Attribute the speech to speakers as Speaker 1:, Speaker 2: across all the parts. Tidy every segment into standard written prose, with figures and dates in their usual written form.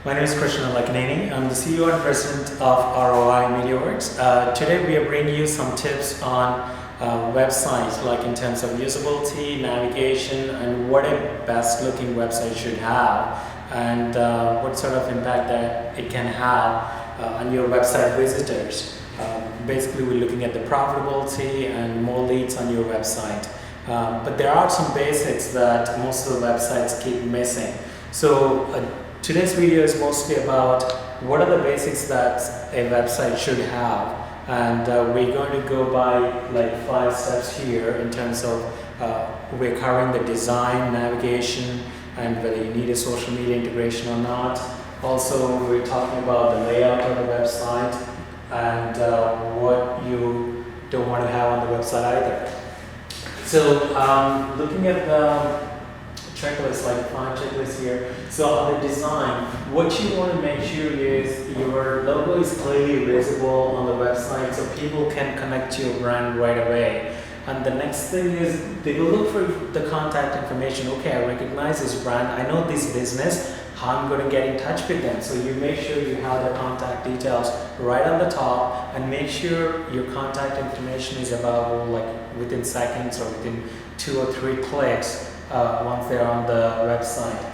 Speaker 1: My name is Krishna Lakaneni. I'm the CEO and President of ROI MediaWorks. Today we are bringing you some tips on websites, like in terms of usability, navigation, and what a best looking website should have, and what sort of impact that it can have on your website visitors. Basically, we're looking at the profitability and more leads on your website. But there are some basics that most of the websites keep missing. So today's video is mostly about what are the basics that a website should have, and we're going to go by like 5 steps here in terms of we're covering the design, navigation, and whether you need a social media integration or not. Also, we're talking about the layout of the website and what you don't want to have on the website either. So looking at the checklist, like 5 checklists here. So on the design, what you want to make sure is your logo is clearly visible on the website so people can connect to your brand right away. And the next thing is they will look for the contact information. Okay, I recognize this brand, I know this business, how I'm going to get in touch with them. So you make sure you have the contact details right on the top, and make sure your contact information is available like within seconds or within 2 or 3 clicks once they're on the website.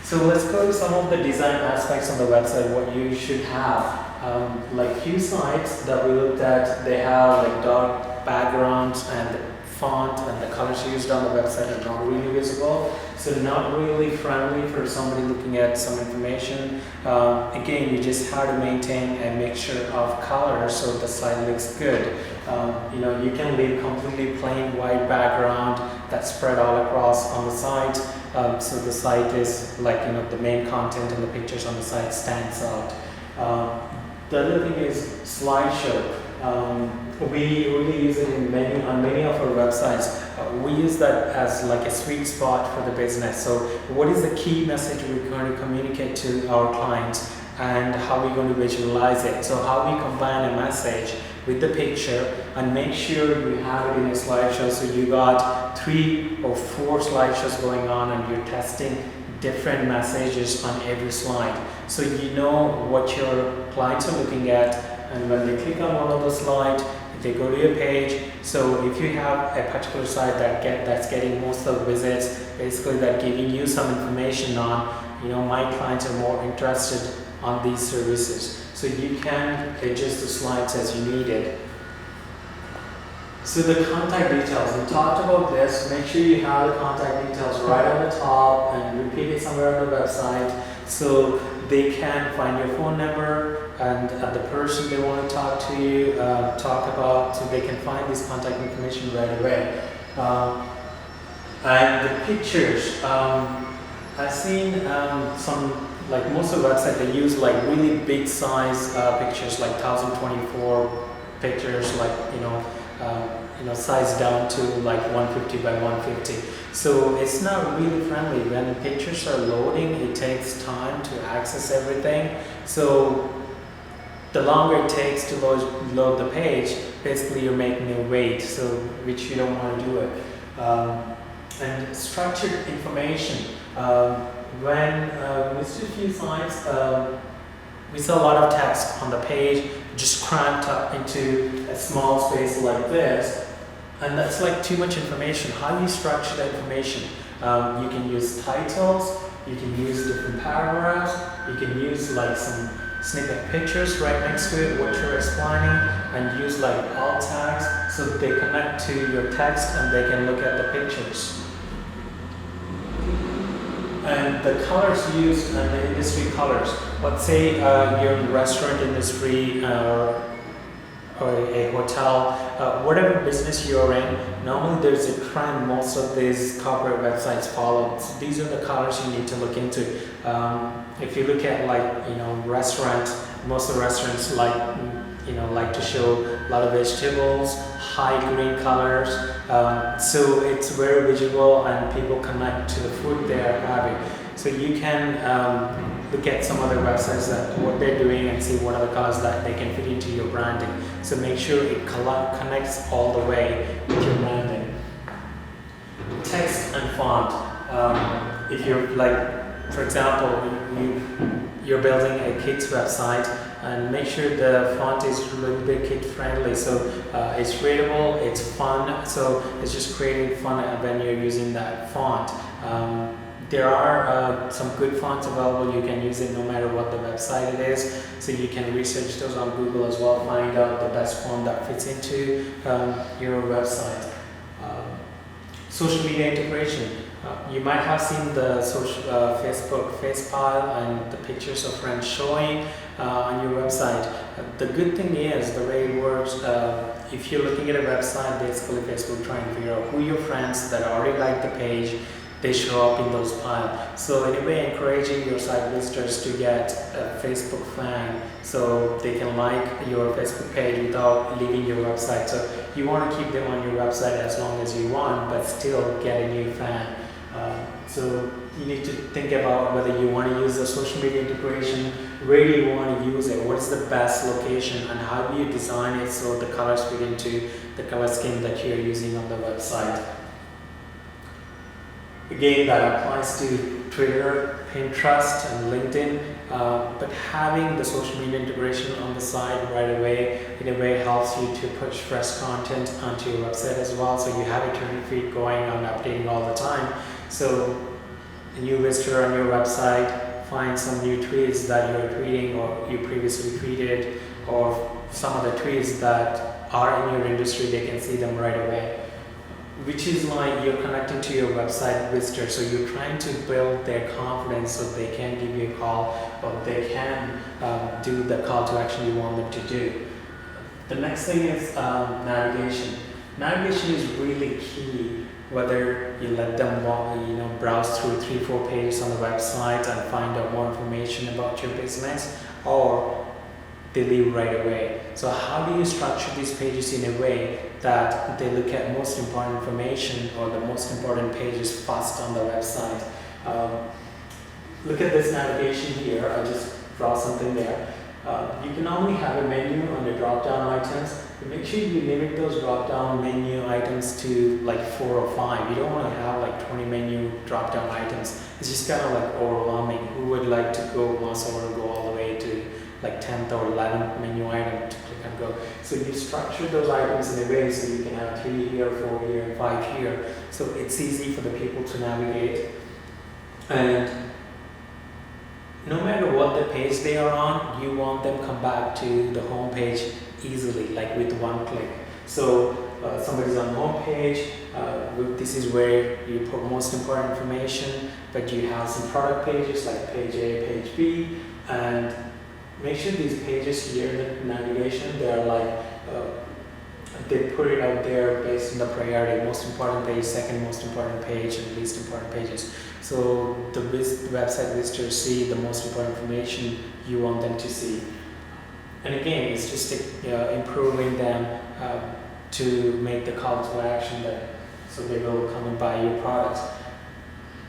Speaker 1: So let's go to some of the design aspects on the website, what you should have. Like few sites that we looked at, they have like dark backgrounds, and the font and the colors used on the website are not really visible, so not really friendly for somebody looking at some information. Again, you just have to maintain a mixture of colors so the site looks good. You can leave completely plain white background that's spread all across on the site, so the site is like, the main content and the pictures on the site stands out. The other thing is slideshow. We really use it on many of our websites. We use that as like a sweet spot for the business. So what is the key message we're going to communicate to our clients, and how we're going to visualize it. So how we combine a message with the picture and make sure you have it in a slideshow. So you got 3 or 4 slideshows going on, and you're testing different messages on every slide. So you know what your clients are looking at, and when they click on one of the slides, they go to your page. So if you have a particular site that's getting most of the visits, basically that giving you some information on, my clients are more interested on these services. So you can adjust the slides as you need it. So the contact details, we talked about this. Make sure you have the contact details right on the top and repeat it somewhere on the website so they can find your phone number and the person they want to talk to you, so they can find this contact information right away. And the pictures, I've seen some, like most of the websites, they use like really big size pictures, like 1024 pictures, like size down to like 150 by 150. So it's not really friendly. When the pictures are loading, it takes time to access everything. So the longer it takes to load the page, basically you're making it wait, so which you don't want to do it. And structured information. When we see a few sites, we see a lot of text on the page just cramped up into a small space like this, and that's like too much information. How do you structure that information? You can use titles, you can use different paragraphs, you can use like some snippet pictures right next to it, what you're explaining, and use like alt tags so that they connect to your text and they can look at the pictures. And the colors used and the industry colors. Let's say you're in the restaurant industry or a hotel, whatever business you're in, normally there's a trend most of these corporate websites follow. So these are the colors you need to look into. If you look at restaurants, most of the restaurants like to show a lot of vegetables, high green colors, so it's very visual and people connect to the food they're having. So you can look at some other websites that what they're doing and see what are the colors that they can fit into your branding. So make sure it connects all the way with your branding. Text and font. If you're like, for example, you're building a kids website, and make sure the font is a little bit kid friendly, so it's readable, it's fun, so it's just creating fun when you're using that font. There are some good fonts available. You can use it no matter what the website it is, so you can research those on Google as well, find out the best font that fits into your website. Social media integration. You might have seen the Facebook Facepile and the pictures of friends showing on your website. The good thing is, the way it works, if you're looking at a website, basically Facebook trying to figure out who your friends that already like the page, they show up in those piles. So in a way, encouraging your site visitors to get a Facebook fan, so they can like your Facebook page without leaving your website. So you want to keep them on your website as long as you want, but still get a new fan. So you need to think about whether you want to use the social media integration, where do you want to use it, what is the best location, and how do you design it so the colors fit into the color scheme that you're using on the website. Again, that applies to Twitter, Pinterest, and LinkedIn, but having the social media integration on the side right away, in a way, helps you to push fresh content onto your website as well, so you have a Twitter feed going and updating all the time. So a new visitor on your website finds some new tweets that you're tweeting or you previously tweeted, or some of the tweets that are in your industry, they can see them right away. Which is like you're connecting to your website visitors, so you're trying to build their confidence so they can give you a call, or they can do the call to action you want them to do. The next thing is navigation. Navigation is really key, whether you let them browse through 3-4 pages on the website and find out more information about your business, or they leave right away. So how do you structure these pages in a way that they look at most important information, or the most important pages first on the website? Look at this navigation here. I just draw something there. You can only have a menu on the drop-down items, but make sure you limit those drop-down menu items to like 4 or 5. You don't want to have like 20 menu drop-down items. It's just kind of like overwhelming. Who would like to mouse over and go all the way to like 10th or 11th menu item to click and go? So you structure those items in a way so you can have 3 here, 4 here, and 5 here. So it's easy for the people to navigate. And no matter what the page they are on, you want them come back to the home page easily, like with one click. So somebody's on the home page, this is where you put most important information, but you have some product pages like page A, page B, and make sure these pages here in the navigation, they are like, they put it out there based on the priority, most important page, second most important page, and least important pages. So the website visitors see the most important information you want them to see. And again, it's just improving them to make the call to action, so they will come and buy your products.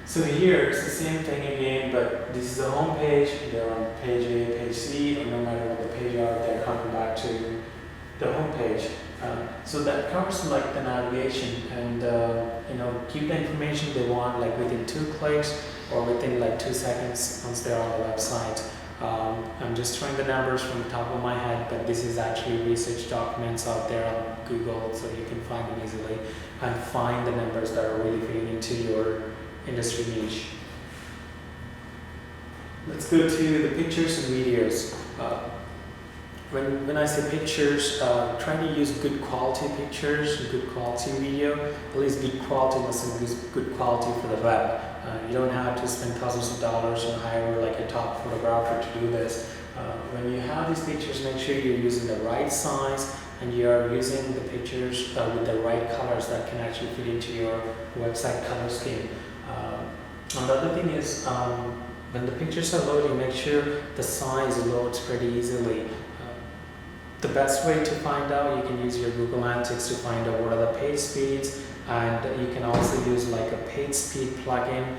Speaker 1: So here it's the same thing again, but this is the home page. They're on page A, page C, or no matter what the page are, they're coming back to the home page. So that covers like the navigation, and keep the information they want like within 2 clicks or within like 2 seconds once they're on the website. I'm just throwing the numbers from the top of my head, but this is actually research documents out there on Google, so you can find them easily and find the numbers that are really fitting into your industry niche. Let's go to the pictures and videos. When I say pictures, try to use good quality pictures, good quality video. At least good quality must be good quality for the web. You don't have to spend thousands of dollars and hire like a top photographer to do this. When you have these pictures, make sure you're using the right size and you're using the pictures with the right colors that can actually fit into your website color scheme. And the other thing is, when the pictures are loading, make sure the size loads pretty easily. The best way to find out, you can use your Google Analytics to find out what are the page speeds, and you can also use like a page speed plugin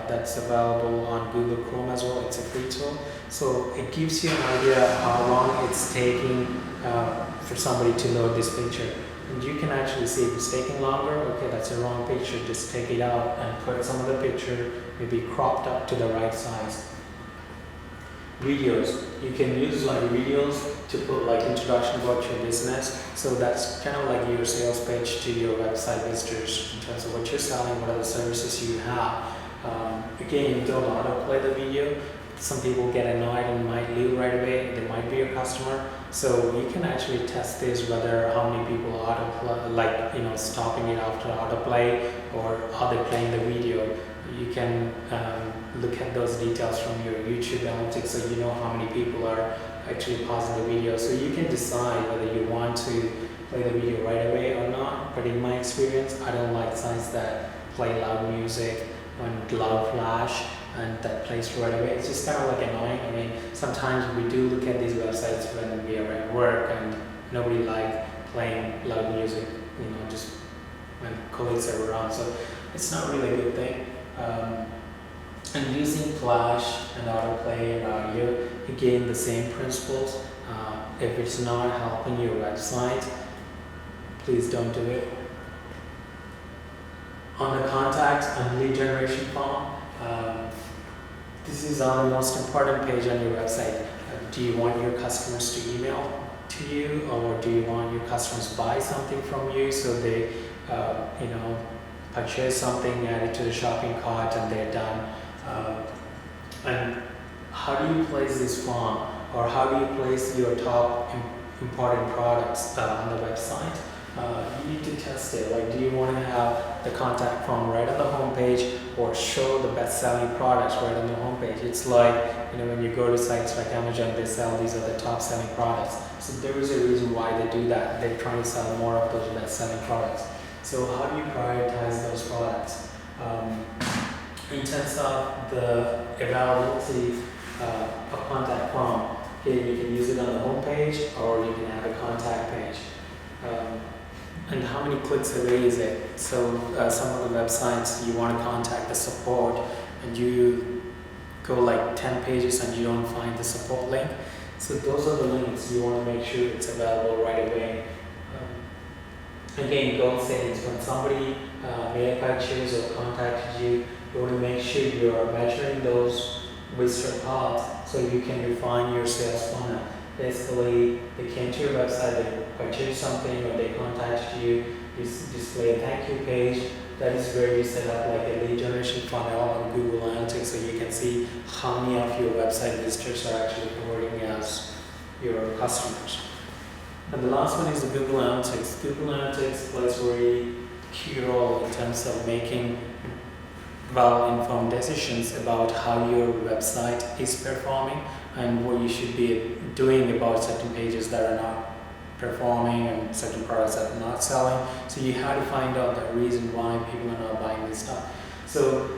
Speaker 1: that's available on Google Chrome as well. It's a free tool, so it gives you an idea of how long it's taking for somebody to load this picture. And you can actually see if it's taking longer, okay, that's a wrong picture, just take it out and put some of the picture maybe cropped up to the right size. videos. You can use like videos to put like introduction about your business. So that's kind of like your sales pitch to your website visitors in terms of what you're selling, what are the services you have. Again, you don't autoplay the video. Some people get annoyed and might leave right away. They might be your customer. So you can actually test this, whether how many people autoplay, like stopping it after autoplay, or are they playing the video. You can look at those details from your YouTube analytics, so you know how many people are actually pausing the video. So you can decide whether you want to play the video right away or not. But in my experience, I don't like sites that play loud music and loud flash and that plays right away. It's just kind of like annoying. I mean, sometimes we do look at these websites when we are at work and nobody likes playing loud music, just when colleagues are around. So it's not really a good thing. And using flash and autoplay and audio, again, the same principles. If it's not helping your website, please don't do it. On the contact and lead generation form, this is on the most important page on your website. Do you want your customers to email to you, or do you want your customers to buy something from you, so they purchase something, add it to the shopping cart, and they're done? And how do you place this form, or how do you place your top important products on the website? You need to test it. Like, do you want to have the contact form right on the home page, or show the best-selling products right on the home page? It's like, when you go to sites like Amazon, they sell these are the top-selling products. So there is a reason why they do that. They're trying to sell more of those best-selling products. So how do you prioritize those products? In terms of the availability of contact form, you can use it on the home page, or you can have a contact page. And how many clicks away is it? So some of the websites, you want to contact the support, and you go like 10 pages and you don't find the support link. So those are the links. You want to make sure it's available right away. Again, goal settings. When somebody made a purchase or contacted you, you want to make sure you're measuring those visitor paths so you can refine your sales funnel. Basically, they came to your website, they purchased something, or they contacted you, you display a thank you page. That is where you set up like a lead generation funnel on Google Analytics, so you can see how many of your website visitors are actually converting as your customers. And the last one is the Google Analytics. Google Analytics plays a very key role in terms of making well-informed decisions about how your website is performing and what you should be doing about certain pages that are not performing and certain products that are not selling. So you have to find out the reason why people are not buying this stuff. So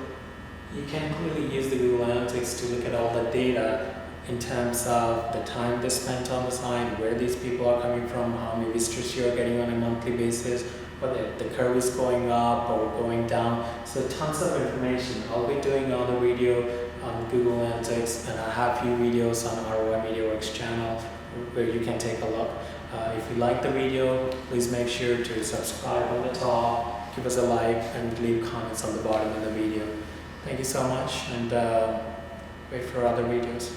Speaker 1: you can clearly use the Google Analytics to look at all the data in terms of the time they spent on the site, where these people are coming from, how many visitors you are getting on a monthly basis, whether the curve is going up or going down. So tons of information. I'll be doing another video on Google Analytics, and I have a few videos on ROI MediaWorks channel where you can take a look. If you like the video, please make sure to subscribe on the top, give us a like, and leave comments on the bottom of the video. Thank you so much, and wait for other videos.